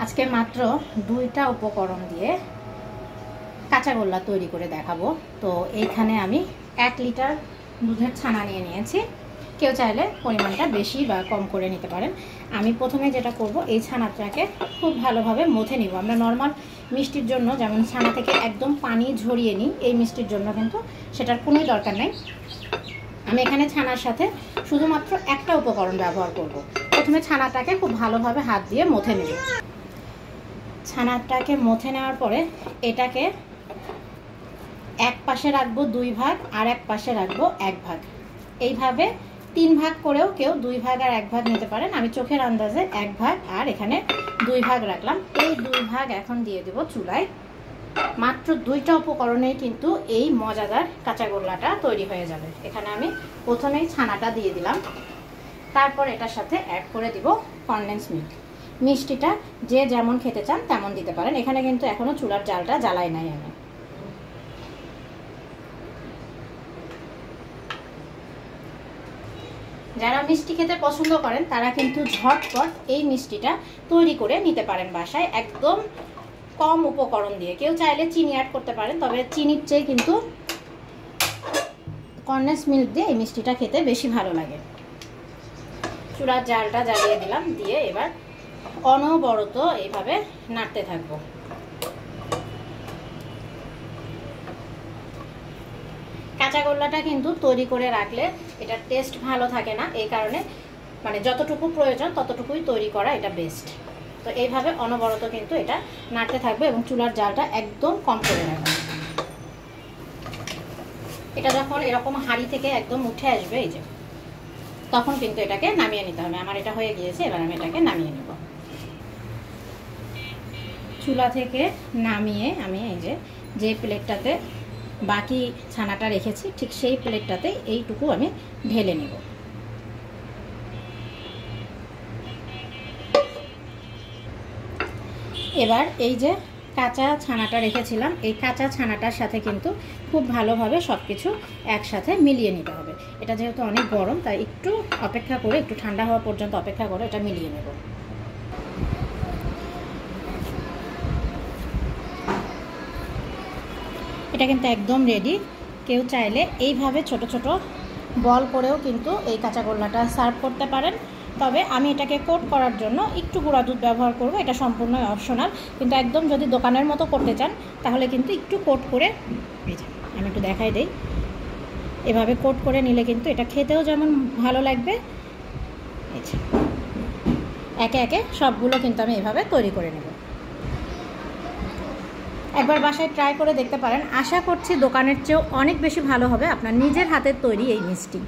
আজকে মাত্র 2টা উপকরণ দিয়ে কাঁচাগোল্লা তৈরি করে দেখাবো। তো এইখানে আমি 1 লিটার দুধের ছানা নিয়ে নিয়েছি। কেউ চাইলে পরিমাণটা বেশি বা কম করে নিতে পারেন। আমি প্রথমে যেটা করব, এই ছানাটাকে খুব ভালোভাবে মথে নিব। আমরা নর্মাল মিষ্টির জন্য যেমন ছানা থেকে একদম পানি ঝরিয়ে নিই, এই মিষ্টির জন্য কিন্তু সেটার কোনোই দরকার নেই। আমি এখানে ছানার সাথে শুধুমাত্র একটা উপকরণ ব্যবহার করব। প্রথমে ছানাটাকে খুব ভালোভাবে হাত দিয়ে মথে নেব। ছানাটাকে মথে নেওয়ার পরে এটাকে এক পাশে রাখবো 2 ভাগ, আর এক পাশে রাখবো 1 ভাগ। এইভাবে 3 ভাগ করেও কেউ 2 ভাগ আর 1 ভাগ নিতে পারেন। আমি চোখের আন্দাজে 1 ভাগ আর এখানে 2 ভাগ রাখলাম। এই 2 ভাগ এখন দিয়ে দেব চুলায়। মাত্র 2টা উপকরণে কিন্তু এই মজাদার কাঁচাগোল্লাটা তৈরি হয়ে যাবে। এখানে আমি প্রথমেই ছানাটা দিয়ে দিলাম, তারপর এটার সাথে অ্যাড করে দিব কনডেন্স মিল্ক। মিষ্টিটা যে যেমন খেতে চান তেমন দিতে পারেন। এখানে কিন্তু এখনো চুলার জালটা জ্বালাই নাই আমি। যারা মিষ্টি খেতে পছন্দ করেন তারা কিন্তু ঝটপট এই মিষ্টিটা তৈরি করে নিতে পারেন বাসায়, একদম কম উপকরণ দিয়ে। কেউ চাইলে চিনি অ্যাড করতে পারেন, তবে চিনির চেয়ে কিন্তু কনডেন্স মিল্ক দিয়ে এই মিষ্টিটা খেতে বেশি ভালো লাগে। চুলার জালটা জ্বালিয়ে দিলাম, দিয়ে এবার অনবরত এইভাবে নাড়তে থাকবো। কাঁচাগোল্লাটা কিন্তু তৈরি করে রাখলে এটার টেস্ট ভালো থাকে না, এই কারণে মানে যতটুকু প্রয়োজন ততটুকুই তৈরি করা এটা বেস্ট। তো এইভাবে অনবরত কিন্তু এটা নাড়তে থাকবে এবং চুলার জালটা একদম কম করে রাখবে। এটা যখন এরকম হাঁড়ি থেকে একদম উঠে আসবে, এই যে তখন কিন্তু এটাকে নামিয়ে নিতে হবে। আমার এটা হয়ে গিয়েছে, এবার আমি এটাকে নামিয়ে নেব। চুলা থেকে নামিয়ে আমি এই যে প্লেটটাতে বাকি ছানাটা রেখেছি, ঠিক সেই প্লেটটাতে এইটুকু আমি ঢেলে নেব। এবার এই যে কাঁচা ছানাটা রেখেছিলাম, এই কাঁচা ছানাটার সাথে কিন্তু খুব ভালোভাবে সব কিছু একসাথে মিলিয়ে নিতে হবে। এটা যেহেতু অনেক গরম, তাই একটু অপেক্ষা করে, একটু ঠান্ডা হওয়া পর্যন্ত অপেক্ষা করে এটা মিলিয়ে নেব। এটা কিন্তু একদম রেডি। কেউ চাইলে এইভাবে ছোট ছোট বল করেও কিন্তু এই কাঁচাগোল্লাটা সার্ভ করতে পারেন। তবে আমি এটাকে কোট করার জন্য একটু গুঁড়া দুধ ব্যবহার করব। এটা সম্পূর্ণ অপশনাল, কিন্তু একদম যদি দোকানের মতো করতে চান তাহলে কিন্তু একটু কোট করে, এই যে আমি একটু দেখাই দেই, এভাবে কোট করে নিলে কিন্তু এটা খেতেও যেমন ভালো লাগবে। এই যে একে একে সবগুলো কিন্তু আমি এভাবে তৈরি করে নেব। একবার বাসায় ট্রাই করে দেখতে পারেন। আশা করছি দোকানের চেয়েও অনেক বেশি ভালো হবে আপনার নিজের হাতের তৈরি এই মিষ্টি।